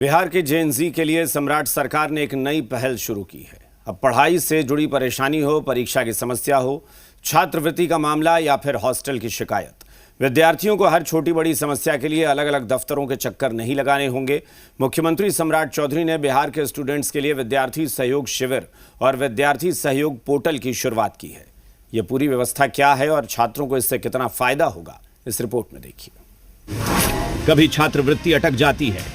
बिहार के जेएनजी के लिए सम्राट सरकार ने एक नई पहल शुरू की है। अब पढ़ाई से जुड़ी परेशानी हो, परीक्षा की समस्या हो, छात्रवृत्ति का मामला या फिर हॉस्टल की शिकायत, विद्यार्थियों को हर छोटी बड़ी समस्या के लिए अलग अलग दफ्तरों के चक्कर नहीं लगाने होंगे। मुख्यमंत्री सम्राट चौधरी ने बिहार के स्टूडेंट्स के लिए विद्यार्थी सहयोग शिविर और विद्यार्थी सहयोग पोर्टल की शुरुआत की है। ये पूरी व्यवस्था क्या है और छात्रों को इससे कितना फायदा होगा, इस रिपोर्ट में देखिए। कभी छात्रवृत्ति अटक जाती है,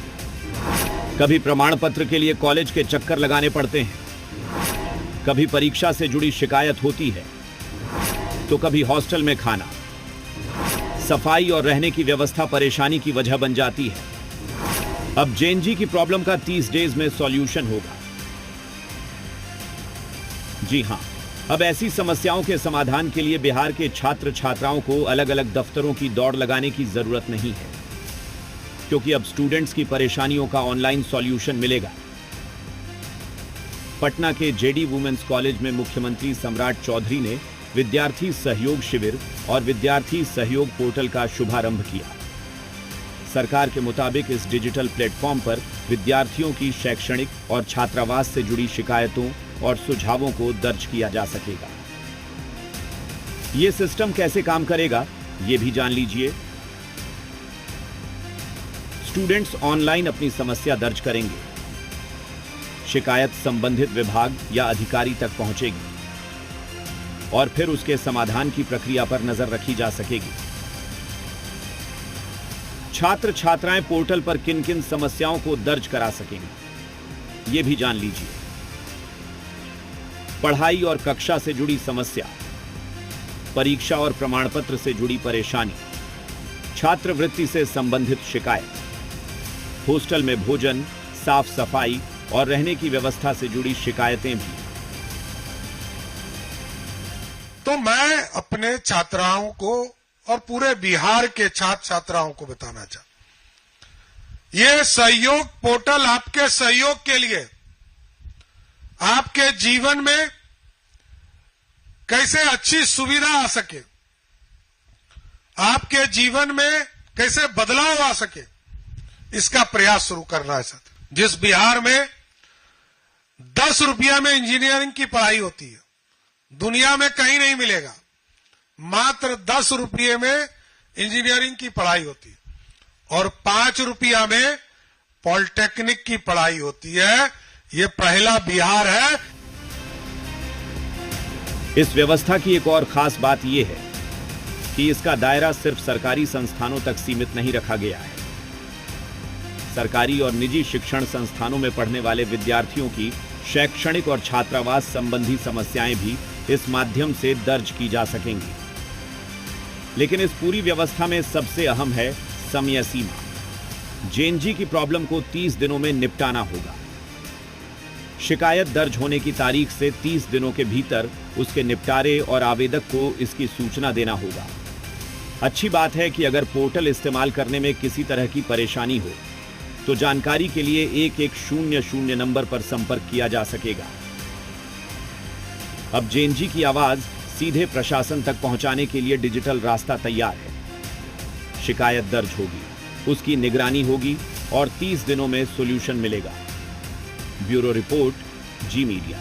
कभी प्रमाण पत्र के लिए कॉलेज के चक्कर लगाने पड़ते हैं, कभी परीक्षा से जुड़ी शिकायत होती है, तो कभी हॉस्टल में खाना, सफाई और रहने की व्यवस्था परेशानी की वजह बन जाती है। अब जेएनजी की प्रॉब्लम का 30 डेज में सॉल्यूशन होगा। जी हां, अब ऐसी समस्याओं के समाधान के लिए बिहार के छात्र छात्राओं को अलग अलग दफ्तरों की दौड़ लगाने की जरूरत नहीं है, क्योंकि अब स्टूडेंट्स की परेशानियों का ऑनलाइन सॉल्यूशन मिलेगा। पटना के जेडी वुमेन्स कॉलेज में मुख्यमंत्री सम्राट चौधरी ने विद्यार्थी सहयोग शिविर और विद्यार्थी सहयोग पोर्टल का शुभारंभ किया। सरकार के मुताबिक इस डिजिटल प्लेटफॉर्म पर विद्यार्थियों की शैक्षणिक और छात्रावास से जुड़ी शिकायतों और सुझावों को दर्ज किया जा सकेगा। यह सिस्टम कैसे काम करेगा, यह भी जान लीजिए। स्टूडेंट्स ऑनलाइन अपनी समस्या दर्ज करेंगे, शिकायत संबंधित विभाग या अधिकारी तक पहुंचेगी और फिर उसके समाधान की प्रक्रिया पर नजर रखी जा सकेगी। छात्र छात्राएं पोर्टल पर किन किन समस्याओं को दर्ज करा सकेंगे, यह भी जान लीजिए। पढ़ाई और कक्षा से जुड़ी समस्या, परीक्षा और प्रमाण पत्र से जुड़ी परेशानी, छात्रवृत्ति से संबंधित शिकायत, हॉस्टल में भोजन, साफ सफाई और रहने की व्यवस्था से जुड़ी शिकायतें भी। तो मैं अपने छात्राओं को और पूरे बिहार के छात्र छात्राओं को बताना चाहता, ये सहयोग पोर्टल आपके सहयोग के लिए, आपके जीवन में कैसे अच्छी सुविधा आ सके, आपके जीवन में कैसे बदलाव आ सके, इसका प्रयास शुरू कर रहा है साथ। जिस बिहार में 10 रुपया में इंजीनियरिंग की पढ़ाई होती है, दुनिया में कहीं नहीं मिलेगा। मात्र 10 रुपये में इंजीनियरिंग की पढ़ाई होती है और 5 रुपया में पॉलिटेक्निक की पढ़ाई होती है। ये पहला बिहार है। इस व्यवस्था की एक और खास बात यह है कि इसका दायरा सिर्फ सरकारी संस्थानों तक सीमित नहीं रखा गया है। सरकारी और निजी शिक्षण संस्थानों में पढ़ने वाले विद्यार्थियों की शैक्षणिक और छात्रावास संबंधी समस्याएं भी इस माध्यम से दर्ज की जा सकेंगी। लेकिन इस पूरी व्यवस्था में सबसे अहम है समय सीमा। जेएनजी की प्रॉब्लम को 30 दिनों में निपटाना होगा। शिकायत दर्ज होने की तारीख से 30 दिनों के भीतर उसके निपटारे और आवेदक को इसकी सूचना देना होगा। अच्छी बात है कि अगर पोर्टल इस्तेमाल करने में किसी तरह की परेशानी हो तो जानकारी के लिए 1100 नंबर पर संपर्क किया जा सकेगा। अब जेएनजी की आवाज सीधे प्रशासन तक पहुंचाने के लिए डिजिटल रास्ता तैयार है। शिकायत दर्ज होगी, उसकी निगरानी होगी और 30 दिनों में सॉल्यूशन मिलेगा। ब्यूरो रिपोर्ट, जी मीडिया।